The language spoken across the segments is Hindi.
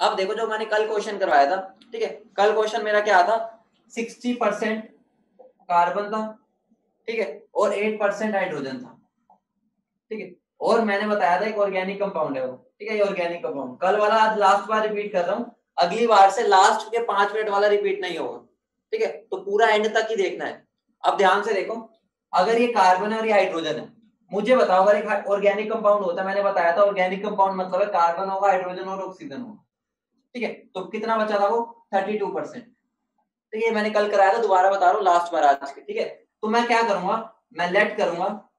अब देखो जो मैंने कल क्वेश्चन करवाया था, ठीक है, कल क्वेश्चन मेरा क्या था, 60% कार्बन था, ठीक है, और 8% हाइड्रोजन था, ठीक है, और मैंने बताया था एक ऑर्गेनिक कंपाउंड है वो, ठीक है, ये ऑर्गेनिक कंपाउंड। कल वाला आज लास्ट बार रिपीट कर रहा हूँ, अगली बार से लास्ट के 5 मिनट वाला रिपीट नहीं होगा, ठीक है, तो पूरा एंड तक ही देखना है। अब ध्यान से देखो, अगर ये कार्बन है और ये हाइड्रोजन है, मुझे बताओ अगर एक ऑर्गेनिक कंपाउंड होता, मैंने बताया था ऑर्गेनिक कंपाउंड मतलब है कार्बन होगा, हाइड्रोजन और ऑक्सीजन होगा, ठीक है, तो कितना बचा था वो 32%, ठीक है, मैंने कल कराया था, दोबारा बता रहा हूँ लास्ट बार आज के, ठीक है। तो मैं क्या करूंगा, मैं लेट करूंगा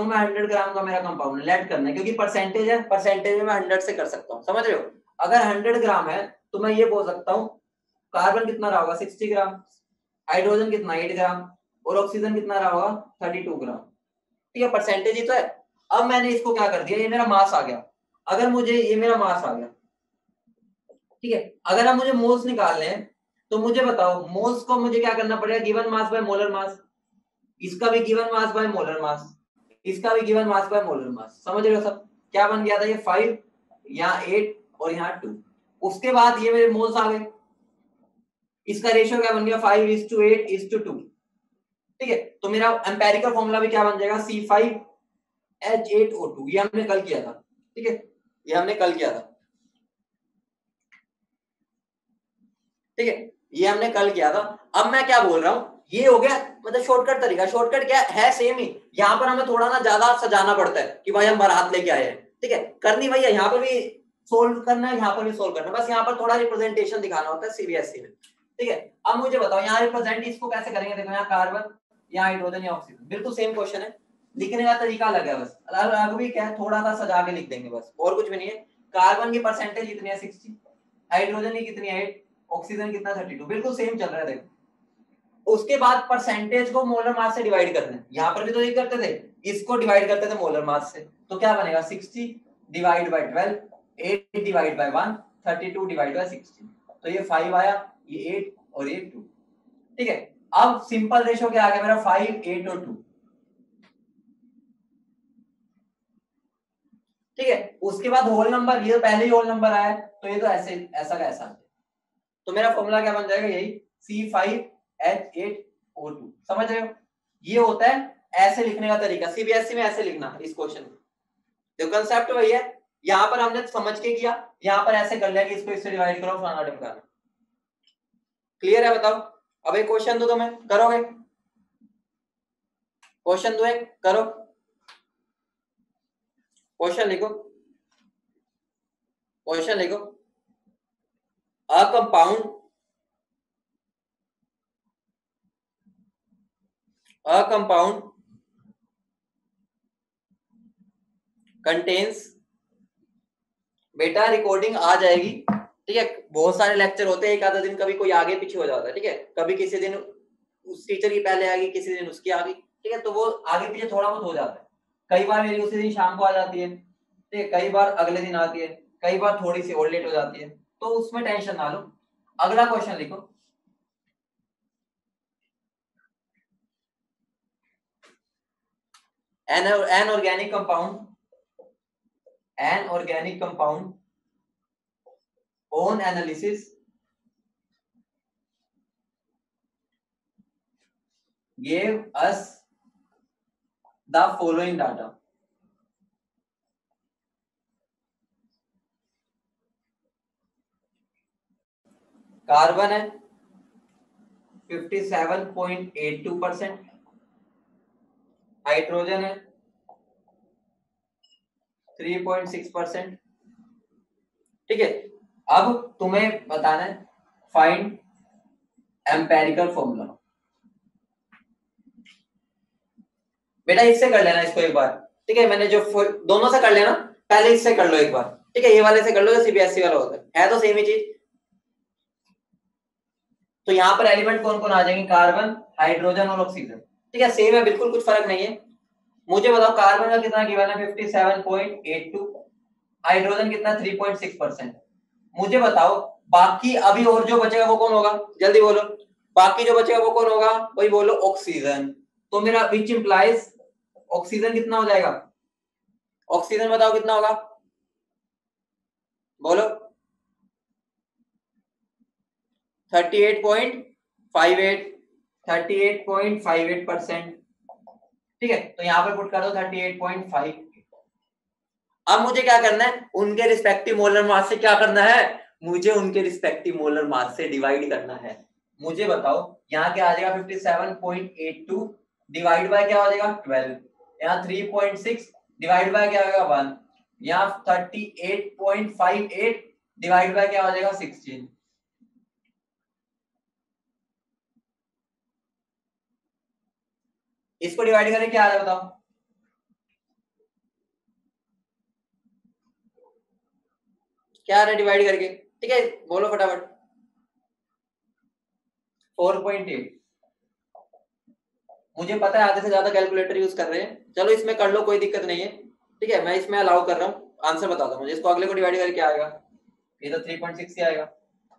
मैं 100 ग्राम का मेरा कंपाउंड लेट करना है, क्योंकि परसेंटेज है, परसेंटेज में मैं 100 से कर सकता हूँ, समझ रहे हो। अगर 100 ग्राम है तो मैं ये बोल सकता हूँ कार्बन कितना रहा होगा 60 ग्राम, हाइड्रोजन कितना 8 ग्राम, और ऑक्सीजन कितना रहा होगा 32 ग्राम, ठीक है, परसेंटेज ही तो है। अब मैंने इसको क्या कर दिया, ये मेरा मास आ गया, अगर मुझे ये मेरा मास आ गया, ठीक है, अगर आप मुझे मोल्स निकालने हैं तो मुझे बताओ मोल्स को मुझे क्या करना पड़ेगा, given mass by molar mass, इसका भी given mass by molar mass, इसका भी given mass by molar mass, समझ रहे हो सब। क्या बन गया था ये 5, यहाँ 8 और यहाँ 2, उसके बाद ये मेरे मोल्स आ गए, इसका रेशियो क्या बन गया 5:8:2, ठीक है, तो मेरा एम्पेरिकल फॉर्मूला भी क्या बन जाएगा C5H8O2, ये हमने कल किया था, ठीक है, ये हमने कल किया था, ठीक है, ये हमने कल किया था। अब मैं क्या बोल रहा हूं, ये हो गया मतलब शॉर्टकट तरीका, शॉर्टकट क्या है सेम ही, यहाँ पर हमें थोड़ा ना ज्यादा सजाना पड़ता है कि भाई हम बारात लेके आए हैं, ठीक है, करनी भैया यहाँ पर भी सोल्व करना है, यहाँ पर भी सोल्व करना है, बस यहाँ पर थोड़ा रिप्रेजेंटेशन दिखाना होता है सीबीएसई में, ठीक है। अब मुझे बताओ यहाँ रिप्रेजेंट इसको कैसे करेंगे, देखो यहाँ कार्बन, यहाँ हाइड्रोजन, यहाँ ऑक्सीजन, बिल्कुल सेम क्वेश्चन है, लिखने का तरीका अलग है, बस अलग भी क्या है, थोड़ा सा सजा के लिख देंगे बस, और कुछ भी नहीं है। कार्बन की परसेंटेज कितनी है 60, हाइड्रोजन की कितनी है 8, ऑक्सीजन कितना 32, बिल्कुल सेम चल रहा है देखो। उसके बाद परसेंटेज को मोलर मास से डिवाइड करना है, यहाँ पर भी तो ये करते थे, इसको डिवाइड करते थे मोलर मास से, तो क्या बनेगा 60 divide by 12, 8 divide by 1, 32 divide by 16, तो ये 5 आया, ये 8 और ये 2, ठीक है। अब सिंपल रेशियो क्या आ गया मेरा 5, 8 और 2, ठीक है। उसके बाद होल नंबर, ये तो पहले ही होल नंबर आया है, तो ये तो ऐसे ऐसा का ऐसा, तो मेरा फॉर्मूला क्या बन जाएगा यही C5H8O2, समझ रहे हो। ये होता है ऐसे लिखने का तरीका, सीबीएसई में ऐसे लिखना इस क्वेश्चन में, जो कंसेप्ट वही है, यहां पर हमने समझ के किया, यहां पर ऐसे कर लिया कि इसको इससे डिवाइड करो फलाना ढिमकाना, क्लियर है बताओ। अब एक क्वेश्चन दो तुम्हें, करोगे, क्वेश्चन दो एक करो, क्वेश्चन लिखो, क्वेश्चन लिखो, अ कंपाउंड कंटेन्स, बेटा रिकॉर्डिंग आ जाएगी, ठीक है, बहुत सारे लेक्चर होते हैं, एक आधा दिन कभी कोई आगे पीछे हो जाता है, ठीक है, कभी किसी दिन उस टीचर की पहले आ गई, किसी दिन उसकी आ गई, ठीक है, तो वो आगे पीछे थोड़ा बहुत हो जाता है, कई बार मेरी उसी दिन शाम को आ जाती है, ठीक है, कई बार अगले दिन आती है, कई बार थोड़ी सी और लेट हो जाती है, तो उसमें टेंशन ना लो। अगला क्वेश्चन लिखो, an organic compound on analysis gave us the following data, carbon है 57.82%, हाइड्रोजन है 3.6%, ठीक है। अब तुम्हें बताना है फाइंड एम्पेरिकल फॉर्मूला, बेटा इससे कर लेना इसको एक बार, ठीक है, मैंने जो दोनों से कर लेना, पहले इससे कर लो एक बार, ठीक है, ये वाले से कर लो जो सीबीएसई वाला होता है तो सेम ही चीज। तो यहाँ पर एलिमेंट कौन कौन आ जाएंगे, कार्बन, हाइड्रोजन और ऑक्सीजन, ठीक है, सेम है बिल्कुल, कुछ फर्क नहीं है। मुझे बताओ कार्बन का कितना गिवन है 57.82, हाइड्रोजन कितना 3.6%, मुझे बताओ बाकी अभी और जो बचेगा वो कौन होगा, जल्दी बोलो, बाकी जो बचेगा वो कौन होगा, वही बोलो ऑक्सीजन, तो मेरा विच इंप्लाइज ऑक्सीजन कितना हो जाएगा, ऑक्सीजन बताओ कितना होगा, बोलो 38.58 38.58%। ठीक है, तो यहां पर पुट कर दो 38.5। अब मुझे क्या करना है, उनके रिस्पेक्टिव मोलर मास से क्या करना है, मुझे उनके रिस्पेक्टिव मोलर मास से डिवाइड करना है। मुझे बताओ यहाँ क्या आ जाएगा 57.82 डिवाइड बाय क्या हो जाएगा 12, यहाँ 3.6 डिवाइड बाय क्या होगा 1, यहाँ 38.58 डिवाइड बाय क्या हो जाएगा 16। इसको डिवाइड करें क्या आ रहा है बताओ, क्या आ रहा है डिवाइड करके, ठीक है बोलो फटाफट। 4.8। मुझे पता है आधे से ज्यादा कैलकुलेटर यूज कर रहे हैं, चलो इसमें कर लो कोई दिक्कत नहीं है, ठीक है मैं इसमें अलाउ कर रहा हूँ। आंसर बता दो मुझे, इसको अगले को डिवाइड करके क्या आएगा, ये तो 3.6 ही आएगा,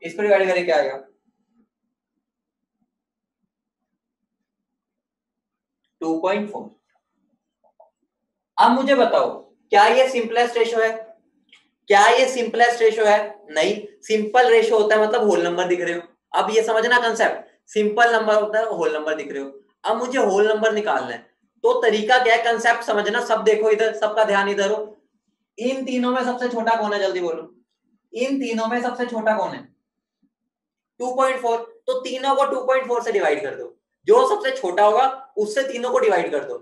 इसको डिवाइड करके क्या आएगा 2.4। अब मुझे बताओ क्या ये सिंपलेस्ट रेशो है, क्या ये सिंपलेस्ट रेशो है, नहीं। सिंपल रेशो होता है मतलब होल नंबर दिख रहे हो, अब ये समझना कंसेप्ट, सिंपल नंबर होता है होल नंबर दिख रहे हो। अब मुझे होल नंबर निकालना है, तो तरीका क्या है, कंसेप्ट समझना, सब देखो इधर, सबका ध्यान इधर हो। इन तीनों में सबसे छोटा कौन है, जल्दी बोलो, इन तीनों में सबसे छोटा कौन है 2.4, तो तीनों को 2.4 से डिवाइड कर दो, जो सबसे छोटा होगा उससे तीनों को डिवाइड कर दो।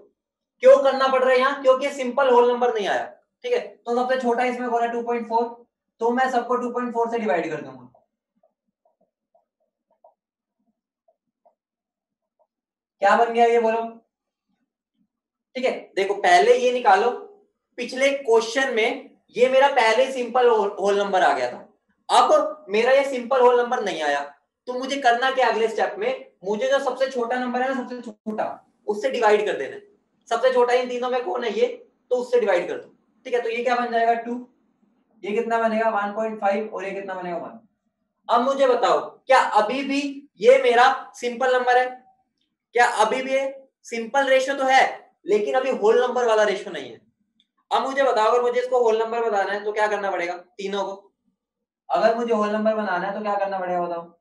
क्यों करना पड़ रहा है यहाँ, क्योंकि सिंपल होल नंबर नहीं आया, ठीक है, तो सबसे छोटा इसमें कौन है 2.4, तो मैं सबको 2.4 से डिवाइड कर दूंगा। क्या बन गया ये बोलो, ठीक है। देखो पहले ये निकालो, पिछले क्वेश्चन में ये मेरा पहले सिंपल होल नंबर आ गया था, अब मेरा ये सिंपल होल नंबर नहीं आया, तो मुझे करना क्या अगले स्टेप में, मुझे जो सबसे छोटा नंबर है ना, सबसे छोटा उससे डिवाइड कर देना है। सबसे छोटा इन तीनों में कौन है ये, तो उससे डिवाइड कर दो, ठीक है। तो ये क्या बन जाएगा 2, ये कितना बनेगा 1.5 और ये कितना बनेगा 1। अब मुझे बताओ क्या अभी भी ये मेरा सिंपल नंबर है, क्या अभी भी ये सिंपल रेशियो तो है, लेकिन अभी होल नंबर वाला रेशियो नहीं है। अब मुझे बताओ अगर मुझे इसको होल नंबर बनाना है तो क्या करना पड़ेगा तीनों को, अगर मुझे होल नंबर बनाना है तो क्या करना पड़ेगा बताओ।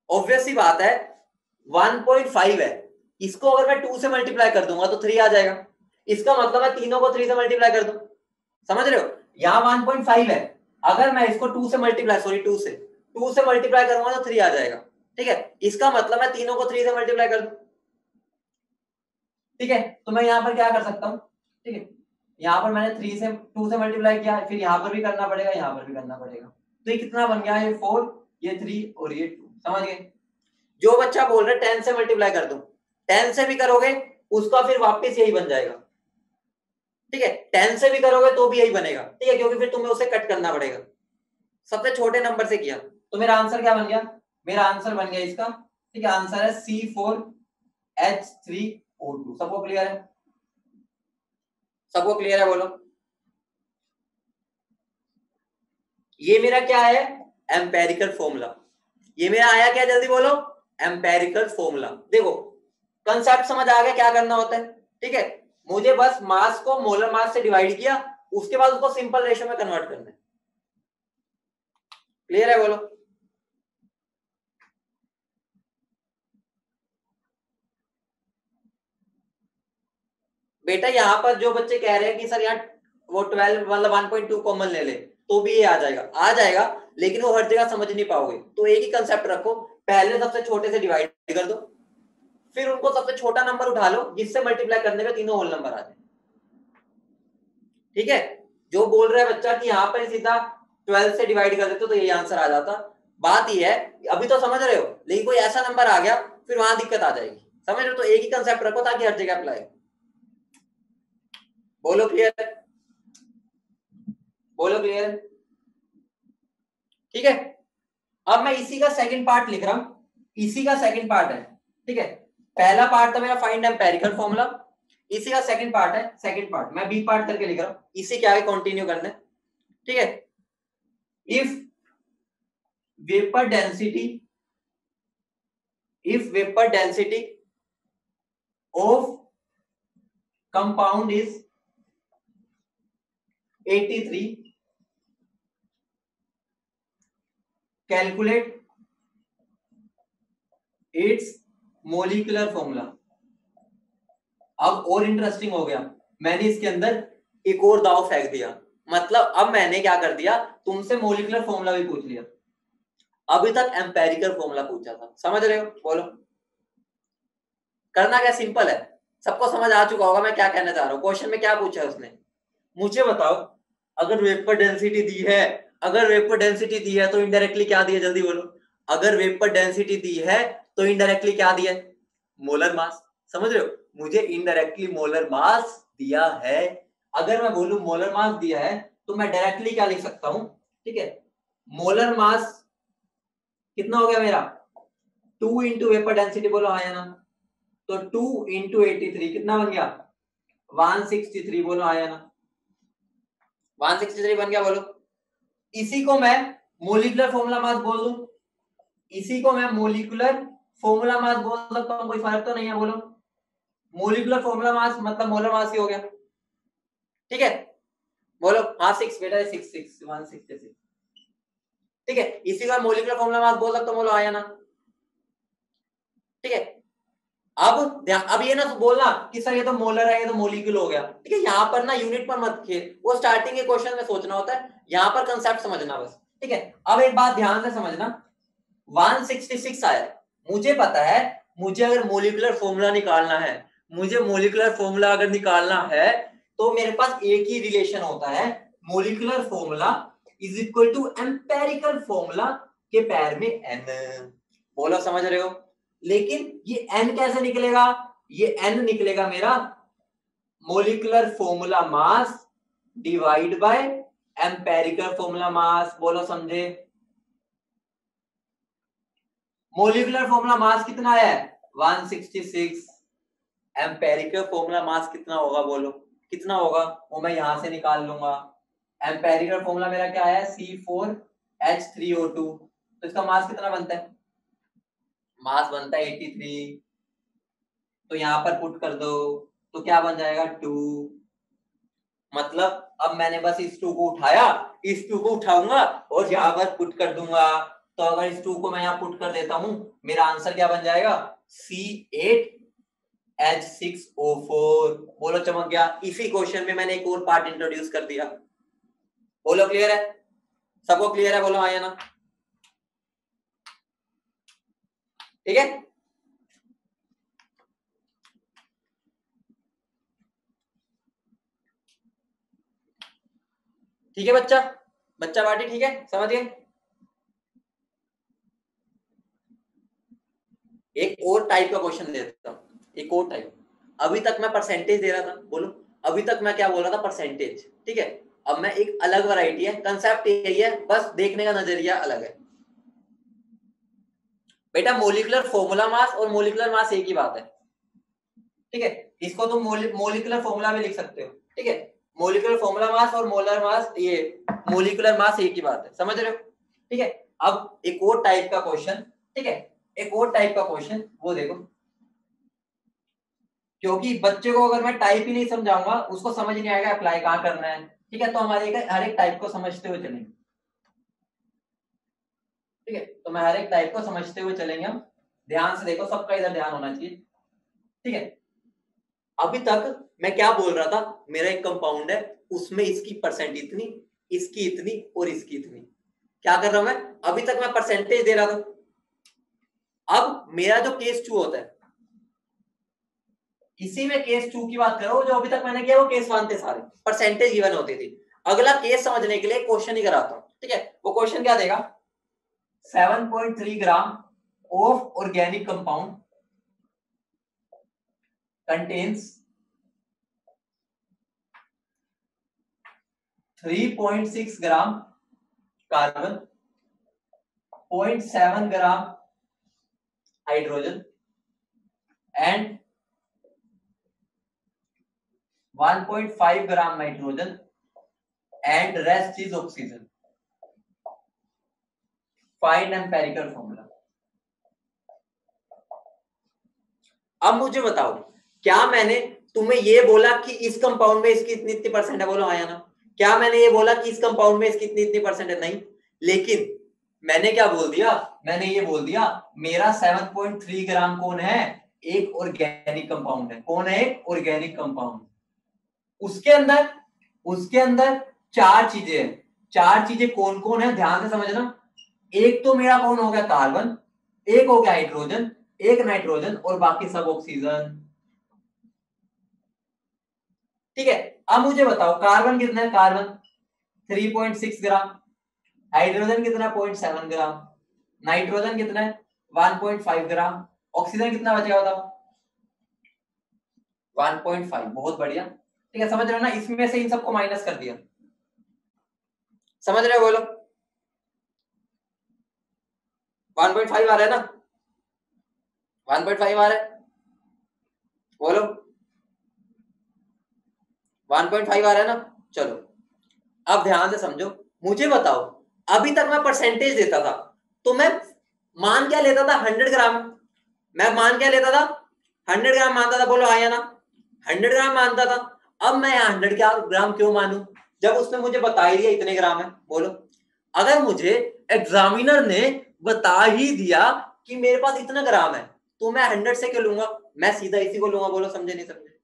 ऑब्वियस सी बात है 1.5 है, इसको अगर मैं 2 से मल्टीप्लाई कर दूंगा तो 3 आ जाएगा, इसका मतलब है तीनों को 3 से मल्टीप्लाई कर दूं, समझ रहे हो, यहां 1.5 है, अगर मैं इसको 2 से मल्टीप्लाई, सॉरी 2 से मल्टीप्लाई करूंगा तो 3 आ जाएगा, ठीक है, इसका मतलब मैं तीनों को 3 से मल्टीप्लाई कर दूं, ठीक है। तो मैं यहाँ पर क्या कर सकता हूँ, ठीक है, यहाँ पर मैंने 2 से मल्टीप्लाई किया, फिर यहाँ पर भी करना पड़ेगा, यहाँ पर भी करना पड़ेगा, तो ये कितना बन गया, ये 4, ये 3 और ये 2, समझ गए। जो बच्चा बोल रहे 10 से मल्टीप्लाई कर दूं, 10 से भी करोगे उसका फिर वापस यही बन जाएगा, ठीक है, 10 से भी करोगे तो भी यही बनेगा, ठीक है, क्योंकि फिर तुम्हें उसे कट करना पड़ेगा। सबसे छोटे नंबर से किया, तो मेरा आंसर क्या बन गया, मेरा आंसर बन गया इसका, ठीक है, आंसर है C4H3O2। सबको क्लियर है, सबको क्लियर है बोलो। ये मेरा क्या है, एम्पेरिकल फॉर्मूला, ये मेरा आया क्या, जल्दी बोलो, एम्पेरिकल फॉर्मूला। देखो कंसेप्ट समझ आ गया क्या करना होता है, ठीक है, मुझे बस मास को मोलर मास से डिवाइड किया, उसके बाद उसको सिंपल रेशियो में कन्वर्ट करना है। क्लियर है बोलो। बेटा यहाँ पर जो बच्चे कह रहे हैं कि सर यहाँ वो 12 मतलब 1.2 कॉमन ले ले तो भी ये आ जाएगा, लेकिन वो हर जगह समझ नहीं पाओगे, तो एक ही कंसेप्ट रखो, पहले सबसे छोटे से डिवाइड कर दो, फिर उनको सबसे छोटा नंबर उठा लो जिससे मल्टीप्लाई करने में तीनों होल नंबर आ जाए, ठीक है। जो बोल रहा है बच्चा कि यहाँ पर सीधा 12 से डिवाइड कर देते तो यही आंसर आ जाता, बात ये है अभी तो समझ रहे हो, लेकिन कोई ऐसा नंबर आ गया फिर वहां दिक्कत आ जाएगी, समझ रहे हो, तो एक ही कंसेप्ट रखो ताकि हर जगह अप्लाई। बोलो क्लियर, बोलो क्लियर, ठीक है। अब मैं इसी का सेकंड पार्ट लिख रहा हूं, इसी का सेकंड पार्ट है, ठीक है, पहला पार्ट था मेरा फाइंड एम्पेरिकल फॉर्मूला, इसी का सेकंड पार्ट है, सेकंड पार्ट मैं बी पार्ट करके लिख रहा हूं, इसी के आगे कंटिन्यू करना है, ठीक है। If vapour density, if vapor density of compound is 83 calculate its molecular formula. अब और इंटरेस्टिंग हो गया, मैंने इसके अंदर एक और दाव फेंक दिया, मतलब अब मैंने क्या कर दिया, तुमसे मोलिकुलर फॉर्मूला भी पूछ लिया। अभी तक एम्पेरिकल फॉर्मूला पूछा था, समझ रहे हो? बोलो करना क्या, सिंपल है, सबको समझ आ चुका होगा मैं क्या कहना चाह रहा हूँ। क्वेश्चन में क्या पूछा है उसने, मुझे बताओ अगर वेपर डेंसिटी दी है, अगर वेपर डेंसिटी दी है तो इनडायरेक्टली क्या दिया, जल्दी बोलो। अगर वेपर डेंसिटी दी है तो इनडायरेक्टली क्या दिया, मोलर मास। समझ रहे हो, मुझे इनडायरेक्टली मोलर मास दिया है। अगर मैं बोलूं मोलर मास दिया है तो मैं डायरेक्टली क्या लिख सकता हूं, ठीक है, मोलर मास कितना हो गया मेरा, 2 इंटू वेपर डेंसिटी, बोलो हाँ या ना। तो 2 इंटू 83 कितना बन गया, 163, बोलो हाँ या ना। 163 बन गया, बोलो। इसी को मैं मोलिकुलर फॉर्मूला मास बोल दूं, इसी को मैं मोलिकुलर फॉर्मूला मास बोल सकता हूं, कोई फर्क तो नहीं है, बोलो। मोलिकुलर फॉर्मूला मास मतलब मोलर मास ही हो गया, ठीक है, बोलो हाँ। 6 बेटा, 166, ठीक है, इसी का मोलिकुलर फॉर्मूला मास बोल सकता हूं, बोलो हाँ या ना। ठीक है, अब ये ना तो बोलना कि सर ये तो मोलर है, ये तो मोलिक्यूल हो गया, ठीक है। यहाँ पर ना यूनिट पर मत खेल, वो स्टार्टिंग के क्वेश्चन में सोचना होता है, यहाँ पर कंसेप्ट समझना बस, ठीक है। अब एक बात ध्यान से समझना, 166 आया, मुझे पता है, मुझे अगर मोलिकुलर फॉर्मूला निकालना है, मुझे मोलिकुलर फॉर्मूला अगर निकालना है तो मेरे पास एक ही रिलेशन होता है, molecular formula is equal to empirical formula के पैर में एन। बोलो समझ रहे हो? लेकिन ये एन कैसे निकलेगा, ये एन निकलेगा मेरा molecular formula mass divide by empirical formula mass. बोलो समझे? मोलिकुलर फॉर्मूला मास कितना है, 166, एम्पेरिकल फॉर्मूला मास कितना होगा, बोलो कितना होगा, वो मैं यहां से निकाल लूंगा। एम्पेरिकल फॉर्मूला मेरा क्या है, C4H3O2, तो इसका मास कितना बनता है, मास बनता है 83, तो यहां पर पुट कर दो, तो क्या बन जाएगा 2। मतलब अब मैंने बस इस 2 को उठाया, इस 2 को उठाऊंगा और यहाँ पर पुट कर दूंगा, तो अगर इस 2 को मैं यहाँ पुट कर देता हूं, मेरा आंसर क्या बन जाएगा, C8H6O4। बोलो चमक गया। इसी क्वेश्चन में मैंने एक और पार्ट इंट्रोड्यूस कर दिया। बोलो क्लियर है, सबको क्लियर है, बोलो हाँ या ना। ठीक है, ठीक है बच्चा, बच्चा पार्टी, ठीक है, समझ गए। एक और टाइप का क्वेश्चन देता हूं, एक और टाइप। अभी तक मैं परसेंटेज दे रहा था, बोलो अभी तक मैं क्या बोल रहा था, परसेंटेज, ठीक है। अब मैं एक अलग वैरायटी है, कंसेप्ट यही है, बस देखने का नजरिया अलग है। बेटा मोलिकुलर फॉर्मूला मास और मोलिकुलर मास एक ही बात है, ठीक है। इसको तुम मोलिकुलर फॉर्मूला भी लिख सकते हो, ठीक है। मोलिकुलर फॉर्मूला मास और मोलर मास, ये मोलिकुलर मास एक ही बात है, समझ रहे हो? ठीक है। अब एक और टाइप का क्वेश्चन, ठीक है, एक और टाइप का क्वेश्चन, वो देखो, क्योंकि बच्चे को अगर मैं टाइप ही नहीं समझाऊंगा, उसको समझ नहीं आएगा अप्लाई कहाँ करना है, ठीक है। तो हमारे हर एक टाइप को समझते हुए चलेंगे, ठीक है। तो मैं हर एक टाइप को समझते हुए चलेंगे हम, ध्यान से देखो, सबका इधर ध्यान होना चाहिए, ठीक है। अभी तक मैं क्या बोल रहा था, मेरा एक कंपाउंड है, उसमें इसकी परसेंट इतनी, इसकी इतनी और इसकी इतनी, क्या कर रहा हूं मैं, अभी तक मैं परसेंटेज दे रहा था। अब मेरा जो केस 2 होता है, इसी में केस 2 की बात करो, जो अभी तक मैंने किया वो केस 1 थे, सारे परसेंटेज गिवन होती थी। अगला केस समझने के लिए क्वेश्चन ही कराता हूं, ठीक है। वो क्वेश्चन क्या देगा, 7.3 gram of organic compound contains 3.6 gram carbon, 0.7 gram hydrogen and 1.5 gram nitrogen and rest is oxygen. Find empirical formula. अब मुझे बताओ, क्या मैंने तुम्हें ये बोला कि इस कंपाउंड में इसकी इतनी इतनी परसेंट है, बोलो हाँ या ना? क्या मैंने ये बोला कि इस कंपाउंड में इसकी इतनी इतनी परसेंट है? नहीं, लेकिन मैंने क्या बोल दिया, मैंने ये बोल दिया मेरा 7.3 ग्राम कौन है, एक ऑर्गेनिक कंपाउंड है। कौन है? एक ऑर्गेनिक कंपाउंड। उसके अंदर चार चीजें हैं। चार चीजें कौन कौन है ध्यान से समझना। एक तो मेरा कौन हो गया? कार्बन, एक हो गया हाइड्रोजन, एक नाइट्रोजन और बाकी सब ऑक्सीजन। ठीक है, अब मुझे बताओ कार्बन कितना है? कार्बन 3.6 ग्राम, हाइड्रोजन कितना? 0.7 ग्राम, नाइट्रोजन कितना है? 1.5 ग्राम, ऑक्सीजन कितना बचेगा बताओ? 1.5। बहुत बढ़िया। ठीक है, समझ रहे हो ना? इसमें से इन सबको माइनस कर दिया। समझ रहे हो? बोलो 1.5 आ रहा है ना? 1.5 आ रहा है, बोलो 1.5 आ रहा है ना? चलो अब ध्यान से समझो, मुझे बताओ अभी तक मैं परसेंटेज देता था तो मैं मान क्या लेता था? 100 ग्राम। मैं मान क्या लेता था? 100 ग्राम मानता था। बोलो आया ना? 100 ग्राम मानता था। अब मैं यहाँ 100 ग्राम क्यों मानूं जब उसने मुझे बता ही दिया इतने ग्राम है? बोलो, अगर मुझे एग्जामिनर ने बता ही दिया कि मेरे पास इतना ग्राम है तो मैं 100 से क्यों लूंगा? मैं सीधा इसी को लूंगा। बोलो समझे नहीं समझे?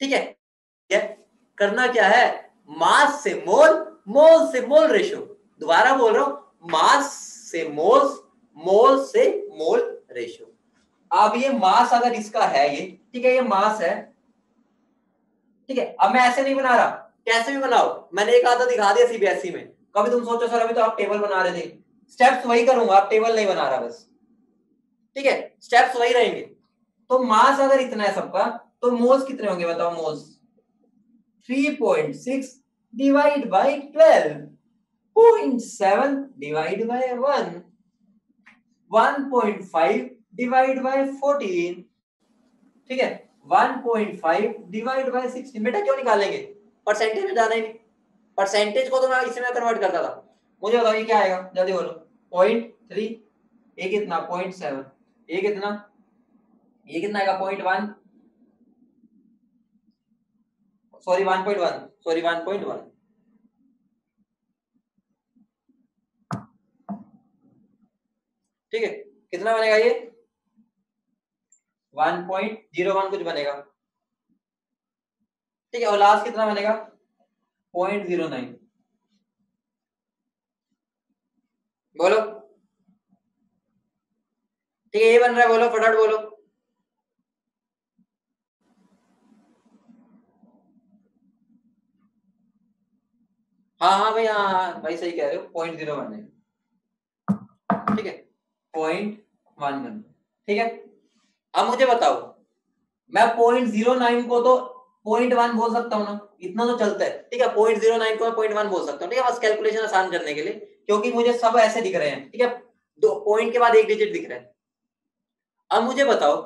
ठीक है, करना क्या है? मास से मोल, मोल से मोल रेशियो। दोबारा बोल रहा हूं, मास से मोल, मोल से मोल रेशियो। अब ये मास अगर इसका है ये, ठीक है, ये मास है। ठीक है, अब मैं ऐसे नहीं बना रहा, कैसे भी बनाओ, मैंने एक आधा दिखा दिया सीबीएसई में। कभी तुम सोचो सर अभी तो आप टेबल बना रहे थे, स्टेप्स वही करूंगा, आप टेबल नहीं बना रहा बस। ठीक है, स्टेप्स वही रहेंगे। तो मास अगर इतना है सबका तो मोल्स कितने होंगे बताओ? Moles 3.6 divide by 12, 0.7 divide by 1, 1.5 divide by 14। ठीक है, 1.5 डिवाइड बाई 16। बेटा क्यों निकालेंगे? परसेंटेज में जाना ही नहीं। परसेंटेज को तो मैं इसमें कन्वर्ट करता था। मुझे बताओ ये क्या आएगा? जल्दी बोलो। 0.3, ये कितना? 0.7, ये कितना? ये कितना आएगा? 0.1, सॉरी 1.1, सॉरी 1.1। ठीक है, कितना बनेगा ये? 1.01 कुछ बनेगा। ठीक है, और लास्ट कितना बनेगा? 0.09। बोलो। ठीक है, ये बन रहा है, बोलो फटाफट बोलो। हाँ हाँ भाई, हाँ हाँ भाई सही कह रहे हो, 0.01 है। ठीक है, 0.11। ठीक है, अब मुझे बताओ, मैं 0.09 को तो 0.1 बोल सकता हूँ ना? इतना तो चलता है। ठीक है, 0.09 को मैं 0.1 बोल सकता हूँ। ठीक है, बस कैलकुलेशन आसान करने के लिए, क्योंकि मुझे सब ऐसे दिख रहे हैं। ठीक है, दो पॉइंट के बाद एक डिजिट दिख रहा है। अब मुझे बताओ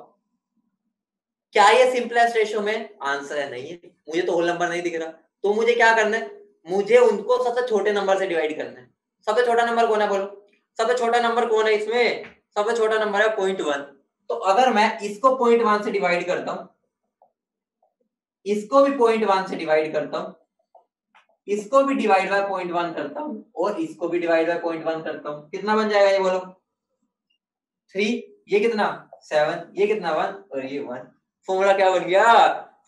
क्या ये सिंपलेस्ट रेशियो में? आंसर है नहीं है, मुझे तो होल नंबर नहीं दिख रहा। तो मुझे क्या करना है? मुझे उनको सबसे छोटे नंबर से डिवाइड करना है। सबसे छोटा नंबर कौन है? बोलो सबसे छोटा नंबर कौन है इसमें? सबसे छोटा नंबर है 0.1। तो अगर मैं इसको 0.1 से डिवाइड करता हूं, इसको भी 0.1 से डिवाइड करता हूं, इसको भी डिवाइड बाय 0.1 करता हूं, और इसको भी डिवाइड बाय 0.1 करता हूं, कितना बन जाएगा ये? बोलो 3, ये कितना? 7, ये कितना? 1, और ये 1। फॉर्मूला क्या बन गया?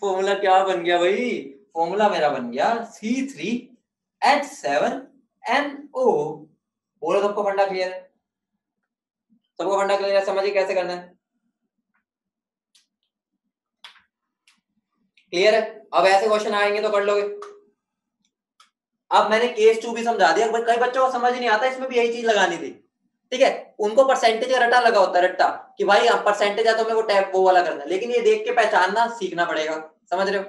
फॉर्मूला क्या बन गया भाई? फॉर्मूला मेरा बन गया C3H7NO। बोलो सबको फंडा क्लियर है? सबको फंडा क्लियर है? समझिए कैसे करना है? क्लियर है? अब ऐसे क्वेश्चन आएंगे तो कर लोगे। अब मैंने केस 2 भी समझा दिया, कई बच्चों को समझ नहीं आता, इसमें भी यही चीज लगानी थी। ठीक है, उनको परसेंटेज का रट्टा लगा होता है, रट्टा कि भाई परसेंटेज है तो हमें वो टैप वो वाला करना है, लेकिन ये देख के पहचानना सीखना पड़ेगा। समझ रहे हो?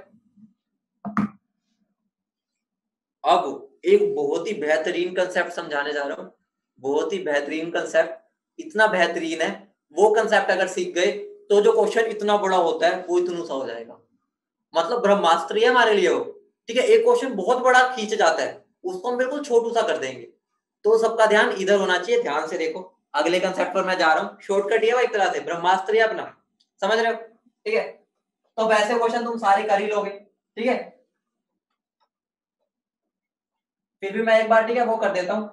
अब एक बहुत ही बेहतरीन कंसेप्ट समझाने जा रहा हूं, बहुत ही बेहतरीन कंसेप्ट, इतना बेहतरीन है, वो कंसेप्ट अगर सीख गए तो जो क्वेश्चन इतना बड़ा होता है वो इतना सा हो जाएगा। मतलब ब्रह्मास्त्र है हमारे लिए वो। ठीक है, एक क्वेश्चन बहुत बड़ा खींच जाता है, उसको हम बिल्कुल छोटू सा कर देंगे। तो सबका ध्यान इधर होना चाहिए, ध्यान से देखो। अगले कंसेप्ट पर मैं जा रहा हूँ, शॉर्टकट ये एक तरह से ब्रह्मास्त्र है अपना। समझ रहे हो? ठीक है, तो वैसे क्वेश्चन तुम सारे कर ही लोगे। ठीक है, फिर भी मैं एक बार ठीक है वो कर देता हूं,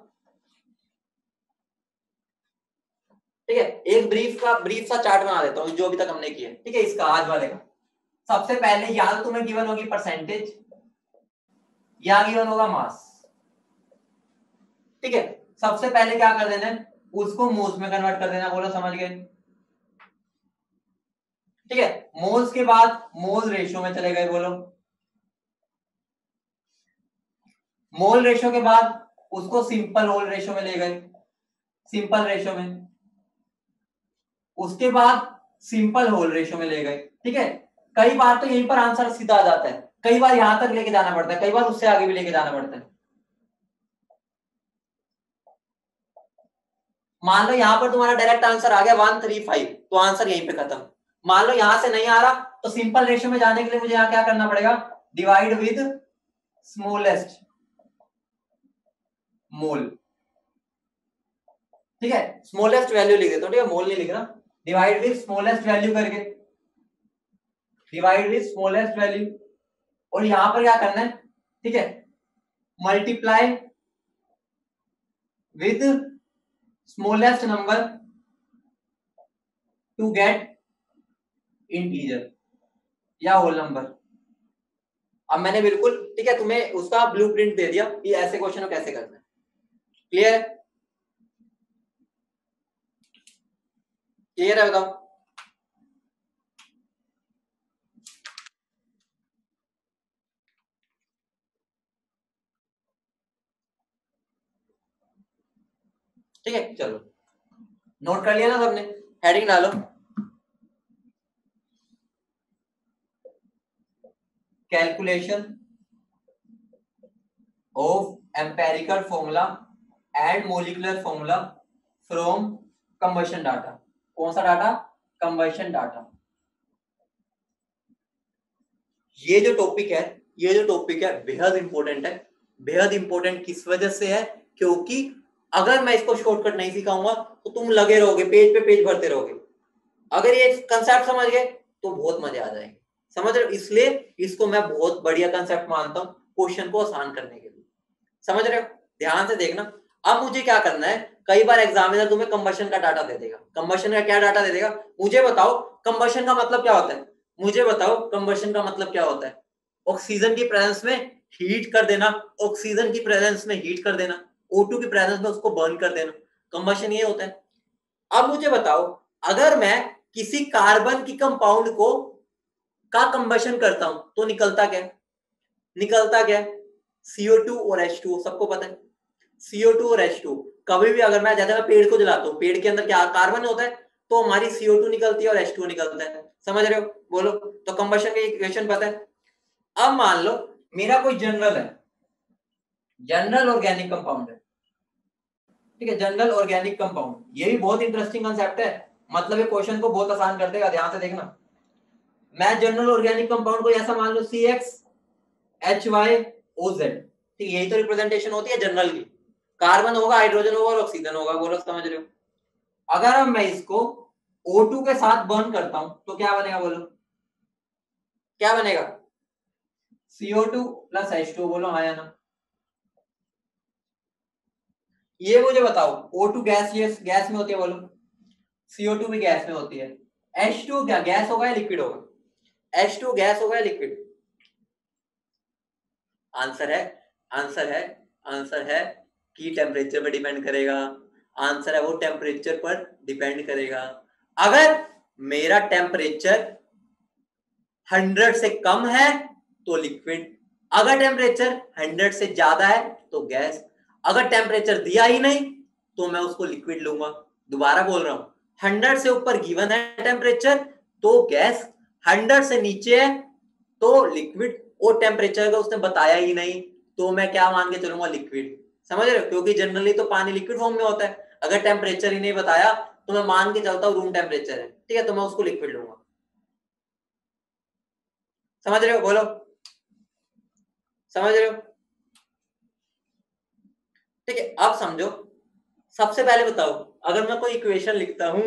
ठीक है। एक ब्रीफ सा चार्ट बना देता हूँ जो अभी तक हमने किया, ठीक है, इसका आज वाले का। सबसे पहले या तो तुम्हें गिवन होगी परसेंटेज या गिवन होगा मास, ठीक है। सबसे पहले क्या कर देना है, उसको मोल्स में कन्वर्ट कर देना। बोलो समझ गए, ठीक है। मोल्स के बाद मोल रेशियो में चले गए, बोलो। मोल रेशियो के बाद उसको सिंपल होल रेशियो में ले गए, सिंपल रेशियो में। उसके बाद सिंपल होल रेशियो में ले गए, ठीक है। कई बार तो यहीं पर आंसर सीधा आ जाता है, कई बार यहां तक लेके जाना पड़ता है, कई बार उससे आगे भी लेके जाना पड़ता है। मान लो यहां पर तुम्हारा डायरेक्ट आंसर आ गया 135, तो आंसर यहीं पे खत्म। मान लो यहां से नहीं आ रहा, तो सिंपल रेशियो में जाने के लिए मुझे यहां क्या करना पड़ेगा, डिवाइड विद स्मॉलेस्ट मोल, ठीक है। स्मॉलेस्ट वैल्यू लिख देता हूं, ठीक है, मोल नहीं लिख रहा। डिवाइड विद स्मॉलेस्ट वैल्यू करके, डिवाइड विद स्मॉलेस्ट वैल्यू, और यहां पर क्या करना है, ठीक है, multiply with smallest number to get integer या होल नंबर। अब मैंने बिल्कुल, ठीक है, तुम्हें उसका ब्लूप्रिंट दे दिया कि ऐसे क्वेश्चन को कैसे करना है। क्लियर है, क्लियर है, बताओ। ठीक है, चलो नोट कर लिया ना सबने, हेडिंग डालो, calculation of empirical formula and molecular formula from combustion data. कौन सा डाटा, कंबशन डाटा। ये जो टॉपिक है, ये जो टॉपिक है बेहद इंपॉर्टेंट है। बेहद इंपॉर्टेंट किस वजह से है, क्योंकि अगर मैं इसको शॉर्टकट नहीं सिखाऊंगा तो तुम लगे रहोगे, पेज पे पेज भरते रहोगे। अगर ये कंसेप्ट समझ गए तो बहुत मजे आ जाएंगे, समझ रहे हो। इसलिए इसको मैं बहुत बढ़िया कंसेप्ट मानता हूँ क्वेश्चन को आसान करने के लिए, समझ रहे हो। ध्यान से देखना। अब मुझे क्या करना है, कई बार एग्जामिनर तुम्हें कंबशन का डाटा दे देगा। कंबशन का क्या डाटा दे देगा, मुझे बताओ कंबशन का मतलब क्या होता है, मुझे बताओ कंबशन का मतलब क्या होता है। ऑक्सीजन की प्रेजेंस में हीट कर देना, ऑक्सीजन की प्रेजेंस में हीट कर देना, O2 की प्रेजेंस में उसको बर्न कर देना, कंबशन ये होता है। अब मुझे बताओ, अगर मैं किसी कार्बन की कंपाउंड को का कंबशन करता हूं तो निकलता क्या, निकलता क्या, CO2 और H2, सबको पता है। CO2 और H2, कभी भी अगर मैं जैसे मैं पेड़ को जलाता हूँ, पेड़ के अंदर क्या कार्बन होता है, तो हमारी CO2 निकलती है और H2 निकलता है, समझ रहे हो। बोलो, तो कंबशन का इक्वेशन पता है। अब मान लो मेरा कोई जनरल है, जनरल ऑर्गेनिक कंपाउंड है, ठीक है, जनरल ऑर्गेनिक कंपाउंड। ये भी बहुत इंटरेस्टिंग कंसेप्ट है, मतलब ये क्वेश्चन को बहुत आसान कर देगा, ध्यान से देखना। मैं जनरल ऑर्गेनिक कंपाउंड को ऐसा मान लो CXHYOZ, ठीक, यही तो रिप्रेजेंटेशन होती है जनरल की। कार्बन होगा, हाइड्रोजन होगा और ऑक्सीजन होगा, बोलो समझ रहे हो। अगर अब मैं इसको O2 के साथ बर्न करता हूं तो क्या बनेगा, बोलो क्या बनेगा, CO2 प्लस H2, बोलो हाँ या ना। ये मुझे बताओ, O2 गैस, ये गैस में होती है, बोलो। CO2 भी गैस में होती है। H2 क्या गैस होगा या लिक्विड होगा, H2 गैस होगा या लिक्विड। आंसर है, आंसर है, आंसर है कि टेम्परेचर पर डिपेंड करेगा। आंसर है वो टेम्परेचर पर डिपेंड करेगा। अगर मेरा टेम्परेचर 100 से कम है तो लिक्विड, अगर टेम्परेचर 100 से ज्यादा है तो गैस। अगर टेम्परेचर दिया ही नहीं तो मैं उसको लिक्विड लूंगा। दोबारा बोल रहा हूं, 100 से ऊपर गिवन है टेम्परेचर तो गैस, 100 से नीचे है तो लिक्विड, और टेम्परेचर का उसने बताया ही नहीं तो मैं क्या मान के चलूंगा, लिक्विड। समझ रहे हो, क्योंकि जनरली तो पानी लिक्विड फॉर्म में होता है। अगर टेम्परेचर ही नहीं बताया तो मैं मान के चलता हूँ रूम टेम्परेचर है, ठीक है, तो मैं उसको लिक्विड लूंगा। समझ रहे हो, बोलो समझ रहे हो। ठीक है, अब समझो। सबसे पहले बताओ, अगर मैं कोई इक्वेशन लिखता हूं,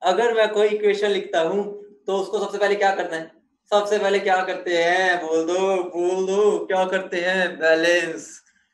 अगर मैं कोई इक्वेशन लिखता हूं तो उसको सबसे पहले क्या करना है, सबसे पहले क्या करते हैं, बोल दो, बोल दो, क्या करते हैं, बैलेंस।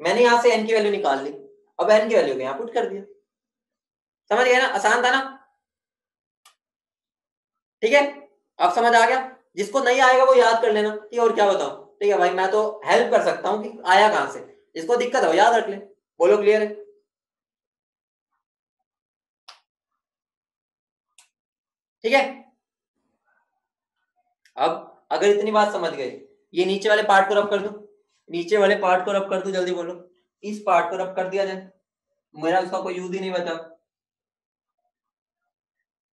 मैंने यहां से n की वैल्यू निकाल ली, अब n की वैल्यू को यहां पुट कर दिया। समझ गए ना, आसान था ना, ठीक है। अब समझ आ गया, जिसको नहीं आएगा वो याद कर लेना, ठीक है, और क्या बताओ, ठीक है भाई, मैं तो हेल्प कर सकता हूँ कि आया कहां से, जिसको दिक्कत है वो याद रख ले। बोलो क्लियर है, ठीक है। अब अगर इतनी बात समझ गए, ये नीचे वाले पार्ट को रब कर दो, नीचे वाले पार्ट को रब कर दो, जल्दी बोलो, इस पार्ट को रब कर दिया जाए, मेरा उसका कोई यूज ही नहीं बचा,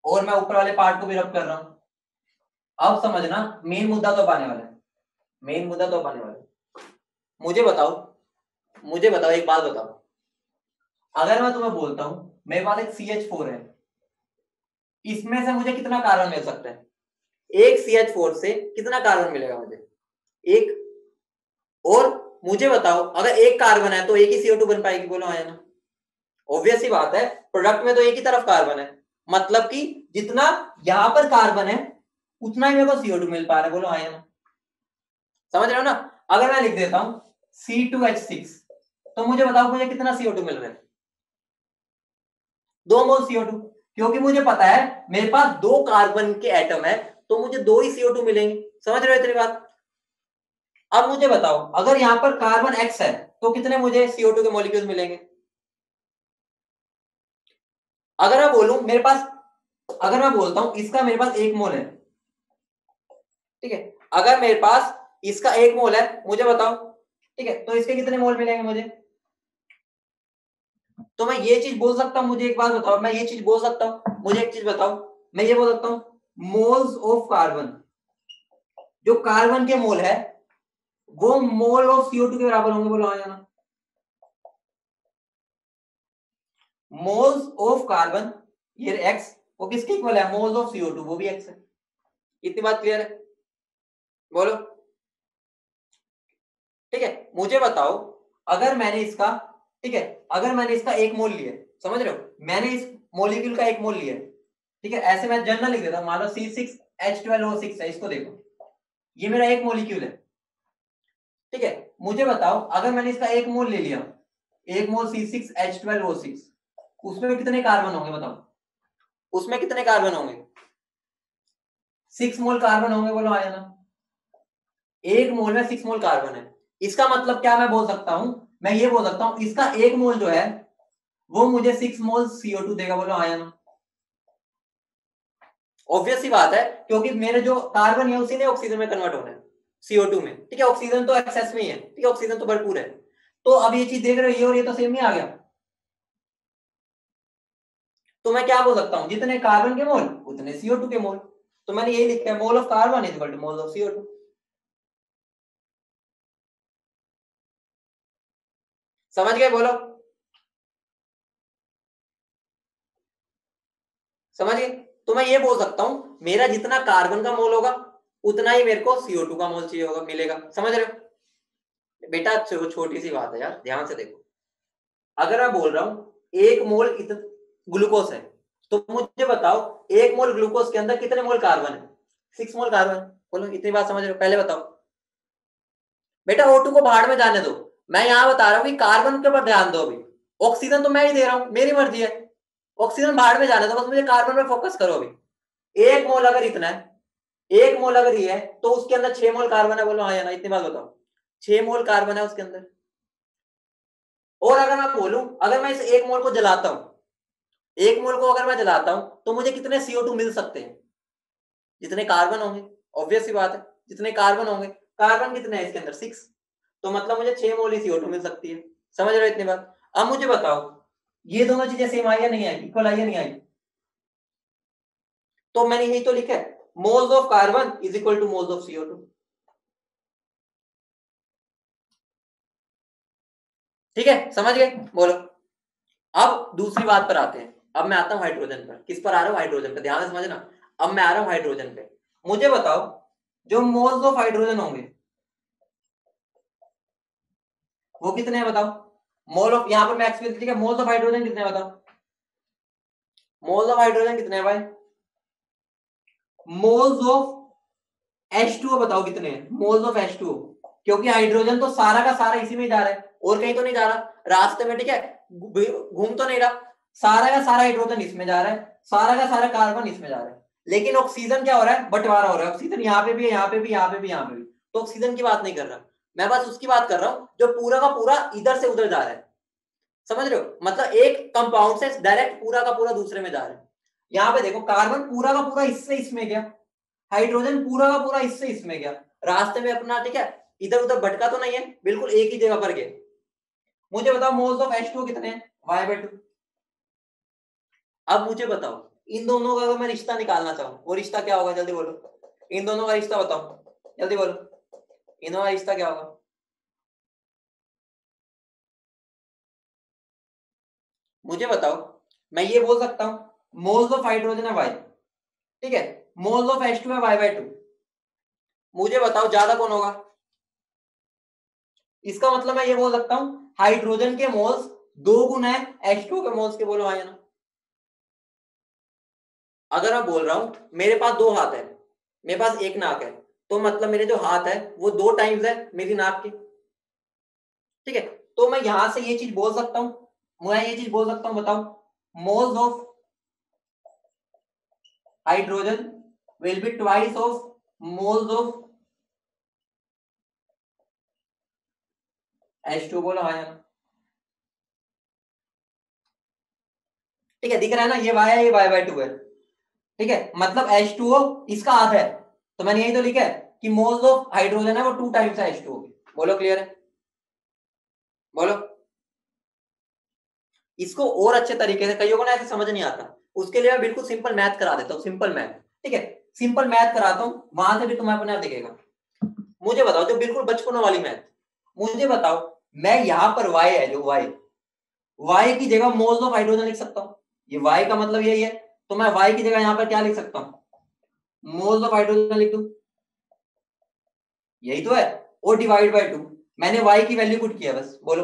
और मैं ऊपर वाले पार्ट को भी रब कर रहा हूं। अब समझना, मेन मुद्दा तो आने वाला है, मेन मुद्दा तो आने वाला है। मुझे बताओ, मुझे बताओ, एक बात बताओ, अगर मैं तुम्हें बोलता हूं मेरे पास एक CH4 है, इसमें से मुझे कितना कार्बन मिल सकता है, एक CH4 से कितना कार्बन मिलेगा मुझे, एक। और मुझे बताओ, अगर एक कार्बन है तो एक ही CO2 बन पाएगी, बोलो आया ना। ऑब्वियस ही बात है, प्रोडक्ट में तो एक ही तरफ कार्बन है, मतलब कि जितना यहां पर कार्बन है उतना ही मेरे को CO2 मिल पा रहा है, बोलो आया ना। समझ रहे हो ना, अगर मैं लिख देता हूं C2H6, तो मुझे बताओ मुझे कितना CO2 मिल रहा है, 2 मोल CO2, क्योंकि मुझे पता है मेरे पास 2 कार्बन के एटम है, तो मुझे 2 ही CO2 मिलेंगे। समझ रहे हो इतनी बात। अब मुझे बताओ, अगर यहां पर कार्बन X है तो कितने मुझे CO2 के मॉलिक्यूल मिलेंगे। अगर मैं बोलूं मेरे पास, अगर मैं बोलता हूं इसका मेरे पास 1 मोल है, ठीक है, अगर मेरे पास इसका 1 मोल है, मुझे बताओ, ठीक है, तो इसके कितने मोल मिलेंगे मुझे। तो मैं ये चीज बोल सकता हूं, मुझे एक बात बताओ, मैं ये चीज बोल सकता हूं, मुझे एक चीज बताओ, मैं ये बोल सकता हूं मोल्स ऑफ कार्बन, जो कार्बन के मोल है वो मोल ऑफ CO2 के बराबर होंगे, बोलो हाँ या ना। मोल्स ऑफ कार्बन, ये X, वो किसके इक्वल है, मोल्स ऑफ CO2, वो भी X है। इतनी बात क्लियर है, बोलो, ठीक है। मुझे बताओ, अगर मैंने इसका, ठीक है, अगर मैंने इसका 1 मोल लिया, समझ रहे हो, मैंने इस मॉलिक्यूल का 1 मोल लिया, ठीक है, ऐसे मैं जनरल लिख देता हूं, मान लो C6H12O6 है, इसको देखो, ये मेरा 1 मॉलिक्यूल है, ठीक है। मुझे बताओ, अगर मैंने इसका 1 मोल ले लिया, 1 मोल C6H12O6, उसमें कितने कार्बन होंगे बताओ, उसमें कितने कार्बन होंगे, 6 मोल कार्बन होंगे, बोलो आया ना। 1 मोल में 6 मोल कार्बन है, इसका मतलब क्या मैं बोल सकता हूं, मैं ये बोल सकता हूं इसका 1 मोल जो है वो मुझे 6 मोल CO2 देगा, बोलो आया ना। ऑब्वियस ही बात है, क्योंकि मेरे जो कार्बन है उसी ने ऑक्सीजन में कन्वर्ट होना है, CO2 में, ठीक है, ऑक्सीजन तो एक्सेस में ही है, ठीक है, ऑक्सीजन तो भरपूर है। तो अब ये चीज देख रहे हो, ये और ये तो सेम ही आ गया, तो मैं क्या बोल सकता हूं, जितने कार्बन के मोल उतने CO2 के मोल, तो मैंने यही लिखा है, mole of carbon is equal to mole of CO2। समझ गए, बोलो, समझ गए। तो मैं ये बोल सकता हूं मेरा जितना कार्बन का मोल होगा उतना ही मेरे को CO2 का मोल चाहिए होगा, मिलेगा। समझ रहे हो बेटा, छोटी सी बात है यार, ध्यान से देखो, अगर मैं बोल रहा हूं 1 मोल ग्लूकोज है, तो मुझे बताओ 1 मोल ग्लूकोज के अंदर कितने मोल कार्बन है, 6 मोल कार्बन। बोलो इतनी बात समझ रहे हो, पहले बताओ बेटा, O2 को भाड़ में जाने दो, मैं यहां बता रहा हूं कि कार्बन के ऊपर ध्यान दो अभी, ऑक्सीजन तो मैं ही दे रहा हूं, मेरी मर्जी है, ऑक्सीजन भाड़ में जाने दो, बस मुझे कार्बन पे फोकस करो अभी। 1 मोल अगर इतना है, 1 मोल अगर ये है, तो उसके अंदर 6 मोल कार्बन है, बोलो हाँ या ना, इतनी बात बताओ, 6 मोल कार्बन है उसके अंदर। और अगर मैं बोलूं, अगर मैं इस 1 मोल को जलाता हूं, 1 मोल को अगर मैं जलाता हूं तो मुझे कितने CO2 मिल सकते हैं, जितने कार्बन होंगे, ऑब्वियस सी बात है, जितने कार्बन होंगे, कार्बन कितने हैं इसके अंदर, 6, तो मतलब मुझे 6 मोल ही CO2 मिल सकती है। समझ रहे हो इतनी बात। अब मुझे बताओ, ये दोनों चीजें सेम आई या नहीं आई, इक्वल आई या नहीं आई, तो मैंने यही तो लिखा है, moles of carbon is equal two moles of CO2। ठीक है, समझ गए, बोलो। अब दूसरी बात पर आते हैं, अब मैं आता हूं हाइड्रोजन पर, किस पर आ रहा हूं, हाइड्रोजन पर, ध्यान से समझना। अब मैं आ रहा हूं हाइड्रोजन पे, मुझे बताओ जो मोल्स ऑफ हाइड्रोजन होंगे वो कितने हैं बताओ, मोल ऑफ, यहां पर मैं एक्सप्लेन, ठीक है, मोल्स ऑफ हाइड्रोजन कितने हैं बताओ, मोल्स ऑफ हाइड्रोजन कितने हैं भाई, मोल्स ऑफ H2O बताओ कितने हैं, मोल्स ऑफ H2O, क्योंकि हाइड्रोजन तो सारा का सारा इसी में जा रहा है और कहीं तो नहीं जा रहा रास्ते में, ठीक है, घूम तो नहीं रहा, सारा का सारा हाइड्रोजन इसमें जा रहा है, सारा का सारा कार्बन इसमें जा रहा है। लेकिन ऑक्सीजन क्या हो रहा है, बंटवारा हो रहा है, ऑक्सीजन यहाँ पे भी है, यहाँ पे भी, यहाँ पे भी, यहाँ पे भी। तो ऑक्सीजन की बात नहीं कर रहा मैं, बस उसकी बात कर रहा हूँ जो पूरा का पूरा इधर से उधर जा रहा है। समझ रहे हो, मतलब एक कंपाउंड से डायरेक्ट पूरा का पूरा दूसरे में जा रहा है। यहाँ पे देखो कार्बन पूरा का पूरा इससे इसमें गया, हाइड्रोजन पूरा का पूरा इससे इसमें गया, रास्ते में अपना, ठीक है, इधर उधर भटका तो नहीं है, बिल्कुल एक ही जगह पर गए। मुझे बताओ मोल्स ऑफ H2O कितने हैं, Y/2। अब मुझे बताओ इन दोनों का अगर मैं रिश्ता निकालना चाहूं, वो रिश्ता क्या होगा, जल्दी बोलो, इन दोनों का रिश्ता बताओ, जल्दी बोलो, इन दोनों का रिश्ता क्या होगा। मुझे बताओ, मैं ये बोल सकता हूं मोल्स ऑफ हाइड्रोजन है Y, ठीक है, मोल्स ऑफ H2 है Y/2। मुझे बताओ ज्यादा कौन होगा। इसका मतलब मैं ये बोल सकता हूं हाइड्रोजन के मोल्स 2 गुना है H2 के मोल्स के, बोलो हाँ या ना। अगर मैं बोल रहा हूं मेरे पास 2 हाथ है, मेरे पास 1 नाक है, तो मतलब मेरे जो हाथ है वो 2 टाइम्स है मेरी नाक की, ठीक है। तो मैं यहां से ये चीज बोल सकता हूं, मैं ये चीज बोल सकता हूं, बताओ moles of hydrogen will be twice of moles of H2, बोलो हाँ या ना। ठीक है, दिख रहा है ना, ये Y है, ये Y/2 है, ठीक है, मतलब H2O इसका आधा है, तो मैंने यही तो लिखा है कि मोल्स ऑफ हाइड्रोजन है वो 2 टाइम्स है H2O की। बोलो क्लियर है, बोलो। इसको और अच्छे तरीके से, कईयों को ना ऐसे समझ नहीं आता, उसके लिए मैं बिल्कुल सिंपल मैथ करा देता हूँ, सिंपल मैथ, ठीक है, सिंपल मैथ कराता हूँ, वहां से भी तुम्हें अपने आप दिखेगा। मुझे बताओ जो बिल्कुल बचपनों वाली मैथ, मुझे बताओ मैं यहाँ पर Y है, जो Y की जगह मोल्स ऑफ हाइड्रोजन लिख सकता हूँ, ये Y का मतलब यही है, तो मैं Y की जगह यहाँ पर क्या लिख सकता हूँ, मोल्स ऑफ हाइड्रोजन लिख दूं, यही तो है, और डिवाइड बाय 2, मैंने Y की वैल्यू पुट किया, बस बोलो।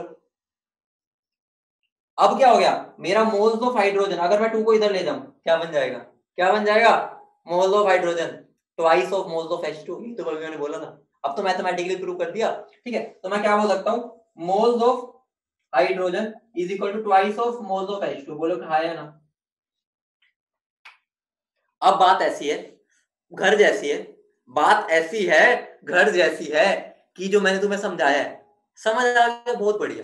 अब क्या हो गया, मेरा मोल्स ऑफ हाइड्रोजन, अगर मैं 2 को इधर ले जाऊं क्या बन जाएगा, क्या बन जाएगा, moles of hydrogen twice of moles of H2, ये तो मैंने बोला था, अब तो मैथमेटिकली प्रूव कर दिया, ठीक है। तो मैं क्या बोल सकता हूं, moles of hydrogen is equal to twice of moles of H2, बोलो कि हाँ या ना। अब बात ऐसी है, घर जैसी है, बात ऐसी है, घर जैसी है, कि जो मैंने तुम्हें समझाया है समझ आ गया, बहुत बढ़िया,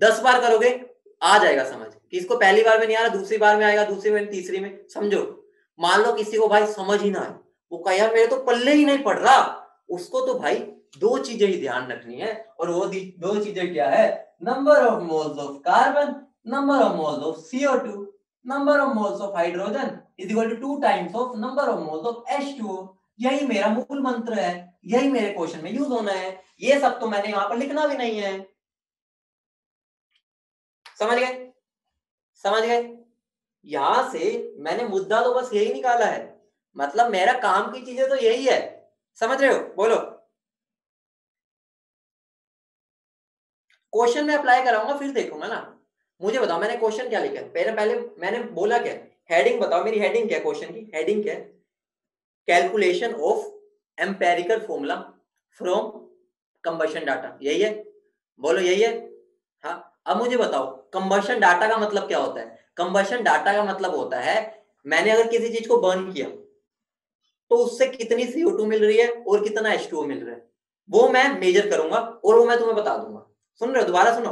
10 बार करोगे आ जाएगा समझ, कि इसको पहली बार में नहीं आ रहा, दूसरी बार में आएगा, दूसरी में, तीसरी में, समझो। मान लो किसी को भाई समझ ही ना आए, वो कहे यार मेरे तो पल्ले ही नहीं पड़ रहा, उसको तो भाई 2 चीजें ही ध्यान रखनी है, और वो 2 चीजें क्या है, number of moles of carbon, number of moles of CO2, number of moles of hydrogen is equal to 2 times of number of moles of H2O। यही मेरा मूल मंत्र है, यही मेरे क्वेश्चन में यूज होना है, ये सब तो मैंने यहाँ पर लिखना भी नहीं है। समझ गए, समझ गए, यहां से मैंने मुद्दा तो बस यही निकाला है, मतलब मेरा काम की चीजें तो यही है, समझ रहे हो, बोलो। क्वेश्चन में अप्लाई कराऊंगा फिर देखूंगा ना। मुझे बताओ मैंने क्वेश्चन क्या लिखा है, पहले पहले मैंने बोला क्या, हेडिंग बताओ, मेरी हेडिंग क्या है, क्वेश्चन की हेडिंग क्या है, calculation of empirical formula from combustion data, यही है, बोलो यही है। हाँ, अब मुझे बताओ कंबशन डाटा का मतलब क्या होता है, कंबशन डाटा का मतलब होता है मैंने अगर किसी चीज को बर्न किया तो उससे कितनी CO2 मिल रही है और कितना H2O मिल रहा है, वो मैं मेजर करूंगा और वो मैं तुम्हें बता दूंगा। सुन रहे हो, दोबारा सुनो,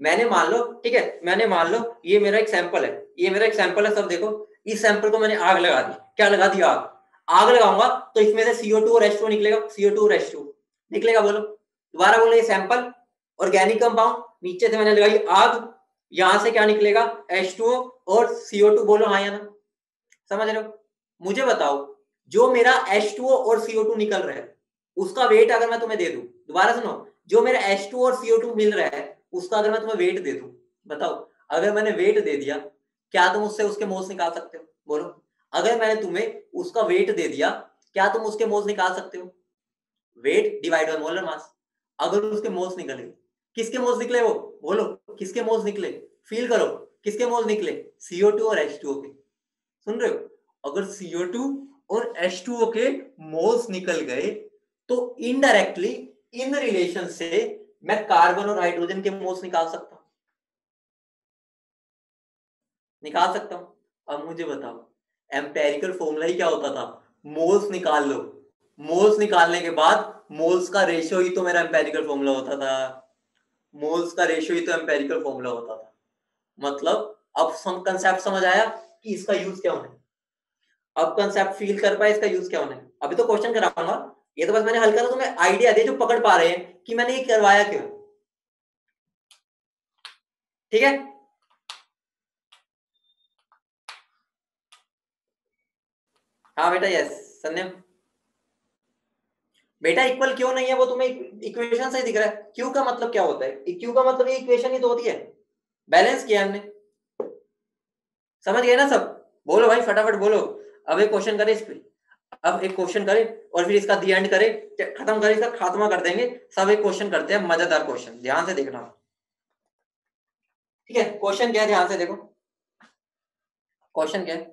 मैंने मान लो, ठीक है, मैंने मान लो ये मेरा एक सैंपल है, ये मेरा एक सैंपल है, सब देखो, इस सैंपल को मैंने आग लगा दी, क्या लगा दी, आग, आग लगाऊंगा तो इसमें से CO2 और H2O निकलेगा, CO2 और H2O निकलेगा, बोलो दोबारा बोलो, ये सैंपल ऑर्गेनिक कंपाउंड, नीचे से मैंने लगाई आग, यहां से क्या निकलेगा, H2O और CO2, बोलो हाँ या ना। समझ रहे हो, मुझे बताओ जो मेरा H2O और CO2 निकल रहा है उसका वेट अगर मैं तुम्हें दे दूं, दोबारा सुनो, जो मेरा H2O और CO2 मिल रहा है उसका अगर मैं तुम्हें वेट दे दूं, बताओ, अगर मैंने वेट दे दिया क्या तुम उससे उसके मोल्स निकाल सकते हो, बोलो, अगर मैंने तुम्हें उसका वेट दे दिया क्या तुम उसके मोल्स निकाल सकते हो, weight divide by molar mass, अगर उसके मोल्स निकले, किसके मोल्स निकले, वो बोलो, किसके मोल्स निकले, फील करो, किसके मोल्स निकले, CO2 और H2O के, सुन रहे हो, अगर CO2 और H2O के मोल्स निकल गए तो इनडायरेक्टली इन रिलेशन से मैं कार्बन और हाइड्रोजन के मोल्स निकाल सकता हूं, निकाल सकता हूं। अब मुझे बताओ एम्पेरिकल फॉर्मूला ही क्या होता था, मोल्स निकाल लो, मोल्स निकालने के बाद मोल्स का रेशियो ही तो मेरा एम्पेरिकल फॉर्मूला होता था, मोल्स का रेशियो ही तो एम्पेरिकल फॉर्मूला होता था। मतलब अब कंसेप्ट समझ आया कि इसका यूज क्या होना है, अब कंसेप्ट फील कर पाए इसका यूज क्या होना है। अभी तो क्वेश्चन कराऊंगा, ये तो बस मैंने हल्का सा तुम्हें आइडिया दिया जो पकड़ पा रहे हैं कि मैंने ये करवाया क्यों। ठीक है, हाँ बेटा यस संयम। बेटा इक्वल क्यों नहीं है वो तुम्हें इक्वेशन से ही दिख रहा है। क्यू का मतलब क्या होता है, क्यू का मतलब ये इक्वेशन ही तो होती है, बैलेंस किया हमने, समझ गए ना सब। बोलो भाई फटाफट बोलो। अब एक क्वेश्चन करें इस पे, अब एक क्वेश्चन करें और फिर इसका दी एंड करें, खत्म करें, इसका खात्मा कर देंगे। सब एक क्वेश्चन करते हैं, मजेदार क्वेश्चन, ध्यान से देखना। ठीक है, क्वेश्चन क्या है ध्यान से देखो, क्वेश्चन क्या है।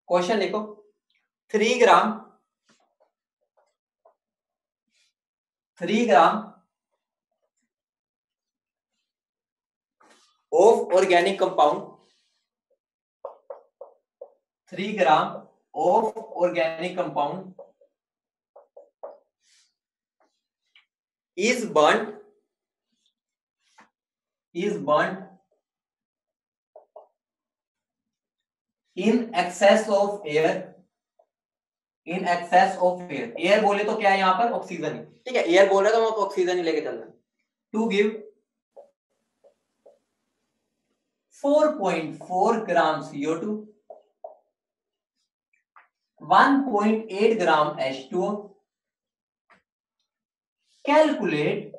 क्वेश्चन लिखो, 3 ग्राम 3 ग्राम of organic compound, 3 gram of organic compound is burnt in excess of air, in excess of air, air बोले तो क्या है यहाँ पर, ऑक्सीजन ही, ठीक है, एयर बोल रहे तो हम ऑक्सीजन ही लेके चल रहे हैं। To give 4.4 gram CO2, 1.8 gram H2O, calculate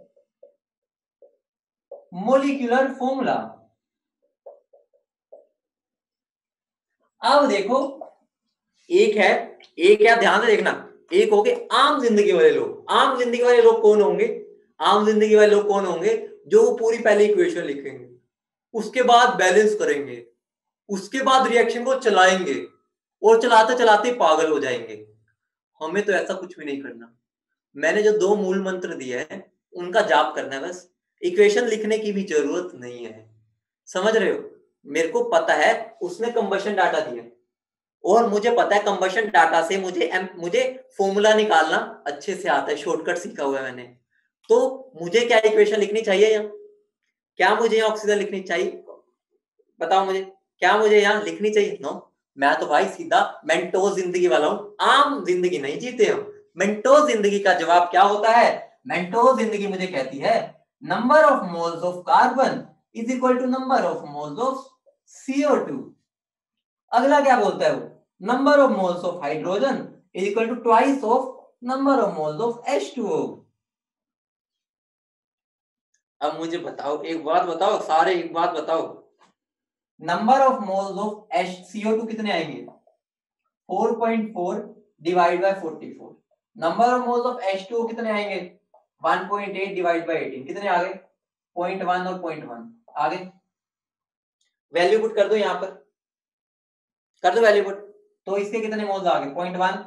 molecular formula. अब देखो एक है, एक है, ध्यान से देखना, एक हो गए आम जिंदगी वाले लोग। आम जिंदगी वाले लोग कौन होंगे, आम जिंदगी वाले लोग कौन होंगे, जो पूरी पहले इक्वेशन लिखेंगे, उसके बाद बैलेंस करेंगे, उसके बाद रिएक्शन को चलाएंगे और चलाते चलाते पागल हो जाएंगे। हमें तो ऐसा कुछ भी नहीं करना। मैंने जो 2 मूल मंत्र दिए हैं उनका जाप करना है बस, इक्वेशन लिखने की भी जरूरत नहीं है। समझ रहे हो, मेरे को पता है उसने कंबशन डाटा दिया और मुझे पता है कंबशन डाटा से मुझे फॉर्मूला निकालना अच्छे से आता है, शॉर्टकट सीखा हुआ है मैंने। तो मुझे क्या इक्वेशन लिखनी चाहिए यहाँ, क्या मुझे यहाँ ऑक्सीजन लिखनी चाहिए, बताओ मुझे, क्या मुझे यहाँ लिखनी चाहिए? नो, मैं तो भाई सीधा मेंटोस जिंदगी वाला हूँ, आम जिंदगी नहीं जीते हम। मेंटोस जिंदगी का जवाब क्या होता है, मेंटोस जिंदगी मुझे कहती है number of moles of carbon is equal to number of moles of CO2। अगला क्या बोलता है वो, number of moles of hydrogen is equal to twice of number of moles of H2O। अब मुझे बताओ एक बात बताओ, सारे एक बात बताओ, number of moles of CO2 कितने आएंगे, 4.4 divide by 44। Number of moles of H2O कितने आएंगे, 1.8 डिवाइड बाय 18, कितने आ गए, 0.1 और 0.1 आ गए। वैल्यू पुट कर दो यहां पर, कर दो वैल्यू पुट, तो इसके कितने मोल्स आ गए 0.1,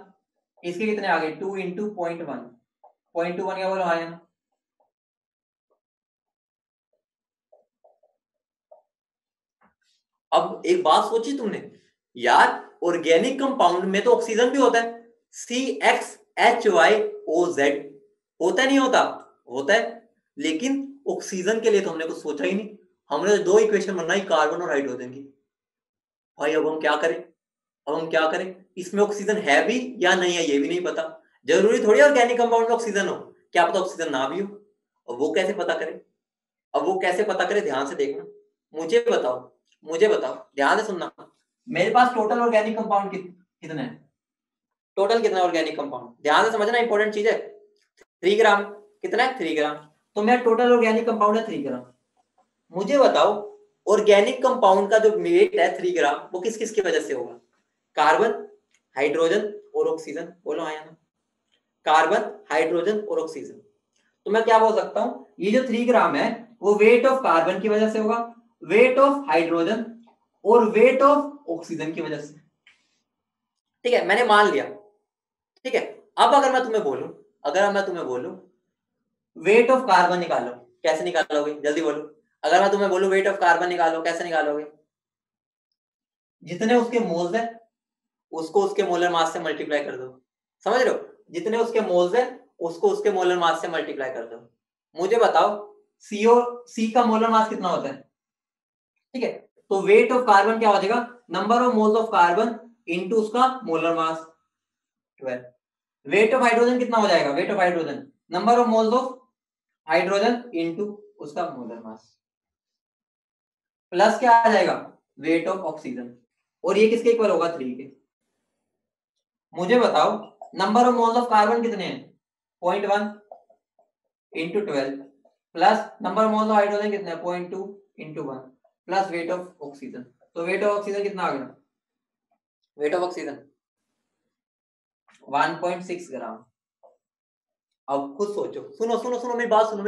इसके कितने आ गए 2 इंटू 0.1, 0.21 क्या बोलो आया। अब एक बात सोची तुमने यार, ऑर्गेनिक कंपाउंड में तो ऑक्सीजन भी होता है, CXHYOZ, होता नहीं होता, होता है, लेकिन ऑक्सीजन के लिए तो हमने कुछ सोचा ही नहीं। हमने तो 2 इक्वेशन बनाई कार्बन और हाइड्रोजन की। भाई अब हम क्या करें, अब हम क्या करें, इसमें ऑक्सीजन है भी या नहीं है ये भी नहीं पता। जरूरी थोड़ी ऑर्गेनिक कंपाउंड में ऑक्सीजन हो, क्या पता ऑक्सीजन ना भी हो, और वो कैसे पता करें, अब वो कैसे पता करें, ध्यान से देखना, मुझे बताओ, मुझे बताओ, ध्यान से सुनना। मेरे पास टोटल ऑर्गेनिक कंपाउंड कितने हैं, टोटल कितना ऑर्गेनिक कंपाउंड, ध्यान से समझना, इंपॉर्टेंट चीज है। 3 ग्राम, कितना है 3 ग्राम, तो मेरा टोटल ऑर्गेनिक कंपाउंड है 3 ग्राम। मुझे बताओ ऑर्गेनिक कंपाउंड का जो वेट है 3 ग्राम वो किस किस की वजह से होगा, कार्बन, हाइड्रोजन और ऑक्सीजन, बोलो आया ना, कार्बन, हाइड्रोजन और ऑक्सीजन। तो मैं क्या बोल सकता हूं, ये जो 3 ग्राम है वो वेट ऑफ कार्बन की वजह से होगा, वेट ऑफ हाइड्रोजन और वेट ऑफ ऑक्सीजन की वजह से। ठीक है, मैंने मान लिया। ठीक है, अब अगर मैं तुम्हें बोलूं वेट ऑफ कार्बन निकालो, कैसे निकालोगे जल्दी बोलो। अगर मैं तुम्हें बोलूं वेट ऑफ कार्बन निकालो, कैसे निकालोगे? जितने उसके मोल्स है उसको उसके मोलर मास से मल्टीप्लाई कर दो। समझ रहे हो? जितने उसके मोल्स है उसको उसके मोलर मास से मल्टीप्लाई कर दो। मुझे बताओ सी का मोलर मास कितना होता है? ठीक है, तो वेट ऑफ कार्बन क्या हो जाएगा? Number of moles of carbon into उसका molar mass 12। Weight of hydrogen कितना हो जाएगा? Weight of hydrogen number of moles of hydrogen into उसका मोलर मास प्लस क्या आ जाएगा? Weight of oxygen. और ये किसके इक्वल होगा? 3 के। मुझे बताओ number of moles of carbon कितने हैं? 0.1 into 12 plus number of moles of hydrogen कितने हैं? 0.2 into 1 plus wait of oxygen. तो वेट ऑफ ऑक्सीजन कितना आ गया? वेट ऑफ ऑक्सीजन 1.6 ग्राम। अब खुद सोचो, सुनो सुनो सुनो मेरी बात सुनो,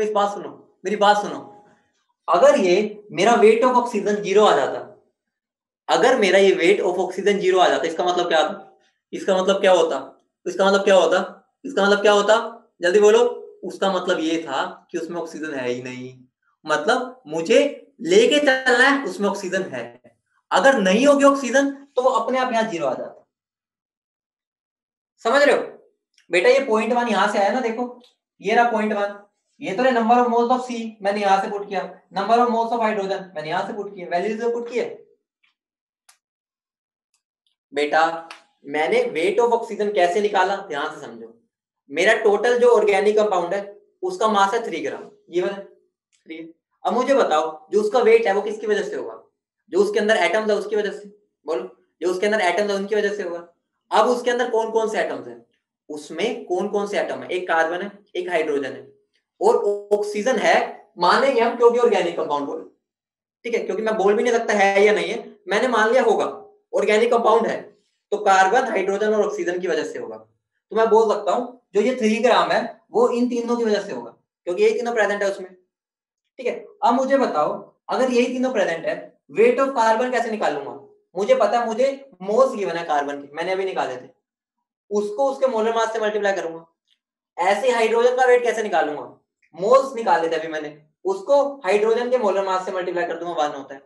मेरी बात सुनो। अगर ये मेरा वेट ऑफ ऑक्सीजन 0 आ जाता, अगर मेरा ये वेट ऑफ ऑक्सीजन 0 आ जाता, इसका मतलब क्या था? इसका मतलब क्या होता? इसका मतलब क्या होता? इसका मतलब क्या होता? जल्दी बोलो। उसका मतलब ये था कि उसमें ऑक्सीजन है ही नहीं। मतलब मुझे लेके चलना है, उसमें ऑक्सीजन है। अगर नहीं होगी ऑक्सीजन तो वो अपने आप यहाँ 0 आ जाता। समझ रहे हो बेटा? ये 0.1 यहां से आया ना, देखो ये रहा 0.1। ये तो नंबर ऑफ मोल्स ऑफ सी मैंने यहां से पुट किया, number of moles of hydrogen मैंने यहां से पुट किया, वैल्यूज पुट किए। बेटा मैंने वेट ऑफ ऑक्सीजन कैसे निकाला, ध्यान से समझो। मेरा टोटल जो ऑर्गेनिक कंपाउंड है उसका मास है 3 ग्राम, ये वाला 3। अब मुझे बताओ जो उसका वेट है वो किसकी वजह से होगा? जो उसके अंदर एटम्स है उसकी वजह से। बोलो, जो उसके अंदर एटम्स है उनकी वजह से होगा। अब उसके अंदर कौन कौन से एटम्स हैं? उसमें कौन कौन से एटम है? एक कार्बन है, एक हाइड्रोजन है और ऑक्सीजन है। मानेंगे हम क्योंकि ऑर्गेनिक कंपाउंड बोलो। ठीक है, क्योंकि मैं बोल भी नहीं सकता है या नहीं है, मैंने मान लिया होगा ऑर्गेनिक कंपाउंड है, तो कार्बन हाइड्रोजन और ऑक्सीजन की वजह से होगा। तो मैं बोल सकता हूं जो ये 3 ग्राम है वो इन तीनों की वजह से होगा, क्योंकि यही तीनों प्रेजेंट है उसमें। ठीक है, अब मुझे बताओ अगर यही तीनों प्रेजेंट है, वेट ऑफ कार्बन कैसे निकालूंगा? मुझे पता है, मुझे मोल्स गिवन है कार्बन के, मैंने अभी निकाले थे, उसको उसके मोलर मास से मल्टीप्लाई करूंगा। ऐसे हाइड्रोजन का वेट कैसे निकालूंगा? मोल्स निकाले थे अभी मैंने, उसको हाइड्रोजन के मोलर मास से मल्टीप्लाई कर दूंगा, 1 होता है,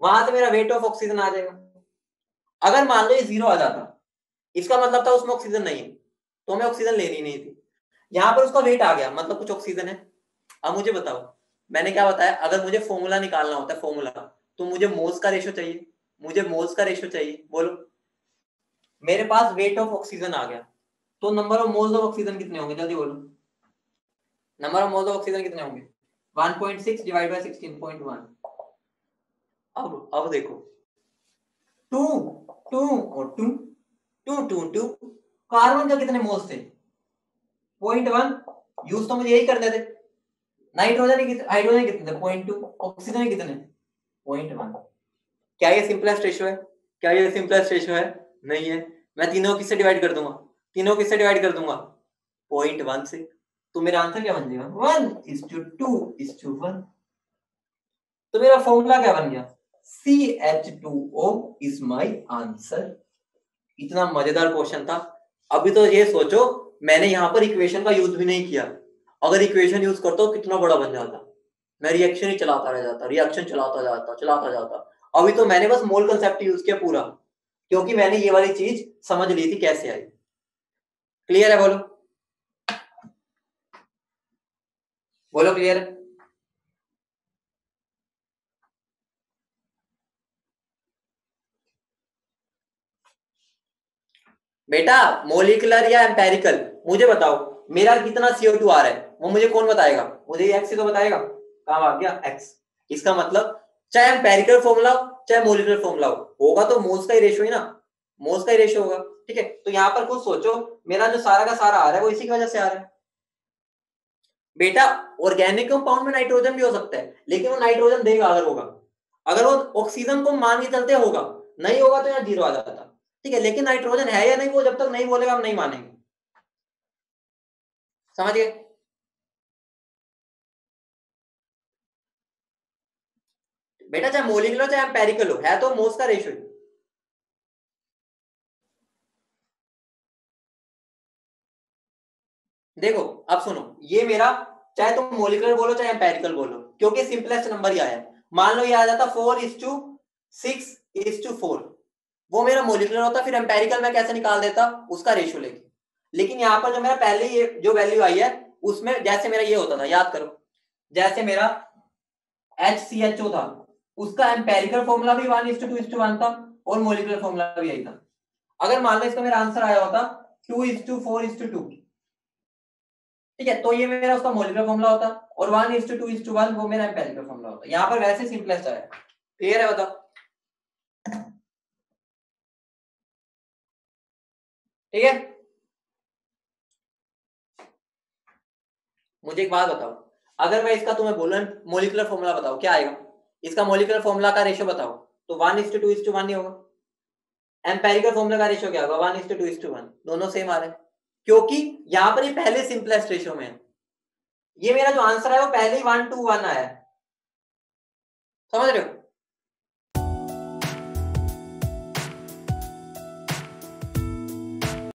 वहां से मेरा वेट ऑफ ऑक्सीजन आ जाएगा। अगर मान लो ये 0 आ जाता, इसका मतलब था उसमें ऑक्सीजन नहीं है, तो हमें ऑक्सीजन लेनी नहीं थी। यहां पर उसका वेट आ गया, मतलब कुछ ऑक्सीजन है। अब मुझे बताओ, मैंने क्या बताया? अगर मुझे फॉर्मूला निकालना होता है, फॉर्मूला, तो मुझे मोल्स का रेशो चाहिए, मुझे मोल्स का रेशो चाहिए। बोलो, मेरे पास वेट ऑफ ऑक्सीजन आ गया, तो number of moles of oxygen कितने होंगे? जल्दी बोलो, number of moles of oxygen कितने होंगे? 1.6 डिवाइड बाय 16.1। अब देखो, 2 2 और 2 2 2 2, कार्बन का कितने मोल्स थे? 0.1। यूज तो मुझे यही करने थे। नाइट्रोजन की हाइड्रोजन कितने थे? 0.2। ऑक्सीजन के कितने? 0.1। क्या ये सिंपलेस्ट रेशियो है? क्या ये सिंपलेस्ट रेशियो है? नहीं है। मैं तीनों किससे डिवाइड कर दूंगा? तीनों किससे डिवाइड कर दूंगा? 0.1 से। तो मेरा आंसर क्या बन जाएगा? 1:2:1। तो मेरा फॉर्मूला क्या बन गया? CH2O is my answer. इतना मजेदार क्वेश्चन था। अभी तो ये सोचो, मैंने यहां पर इक्वेशन का यूज भी नहीं किया। अगर इक्वेशन यूज करता तो कितना बड़ा बन जाता। मैं रिएक्शन ही चलाता रह जाता, रिएक्शन चलाता जाता। अभी तो मैंने बस मोल कंसेप्ट यूज किया पूरा, क्योंकि मैंने ये वाली चीज समझ ली थी कैसे आई। क्लियर है? बोलो बोलो, क्लियर है? बेटा मोलिकुलर या एम्पेरिकल, मुझे बताओ मेरा कितना CO2 आ रहा है, वो मुझे कौन बताएगा? मुझे ये एक्स ही तो बताएगा। कहां आ गया एक्स? इसका मतलब चाहे एम्पेरिकल फॉर्मूला हो चाहे मोलिकुलर फॉर्मूला होगा तो मोल्स का ही रेशियो ही ना, मोल्स का ही रेशियो होगा। ठीक है, तो यहाँ पर कुछ सोचो, मेरा जो सारा का सारा आ रहा है वो इसी की वजह से आ रहा है। बेटा ऑर्गेनिक कंपाउंड में नाइट्रोजन भी हो सकता है, लेकिन वो नाइट्रोजन देगा अगर होगा। अगर वो ऑक्सीजन को मान के चलते होगा, नहीं होगा तो यहाँ 0 आ जाता। ठीक है, लेकिन नाइट्रोजन है या नहीं वो जब तक नहीं बोलेगा हम नहीं मानेंगे। समझ गए? बेटा चाहे मोलिकुलर चाहे एम्पेरिकल हो, है तो मोल्स का रेशियो। देखो अब सुनो, ये मेरा चाहे तुम मोलिकुलर बोलो चाहे एम्पेरिकल बोलो, क्योंकि सिंपलेस्ट नंबर ही आया है। मान लो ये आ जाता 4:6:4, वो मेरा मोलिकुलर होता, फिर एम्पेरिकल में कैसे निकाल देता उसका रेशियो लेके। लेकिन यहाँ पर जो मेरा पहले ये जो वैल्यू आई है उसमें जैसे मेरा ये होता था, याद करो, जैसे मेरा HCHO था, उसका एम्पेरिकल फॉर्मूला भी 1:2:1 था और मोलिकुलर फॉर्मूला भी यही था। अगर मान लो इसका मेरा आंसर आया होता 2:4:2, ठीक है, तो ये मेरा उसका मोलिकुलर फॉर्मूला होता और 1:2:1 वो मेरा एम्पेरिकल फॉर्मूला होता। यहाँ पर वैसे सिंपलेस्ट आया। क्लियर है? बताओ। ठीक है, मुझे एक बात बताओ, अगर मैं इसका तुम्हें बोलूं मोलिकुलर फॉर्मूला बताओ, क्या आएगा? इसका मोलिकुलर फॉर्मूला का रेशियो बताओ, तो 1:2:1 नहीं होगा। एम्पेरिकल फॉर्मूला का रेशियो क्या होगा? 1:2:1। दोनों सेम आ रहे हैं, क्योंकि यहां पर ये पहले सिंपलेस्ट रेशियो में है। ये मेरा जो आंसर है वो पहले ही 1:1 आया है, समझ रहे हो?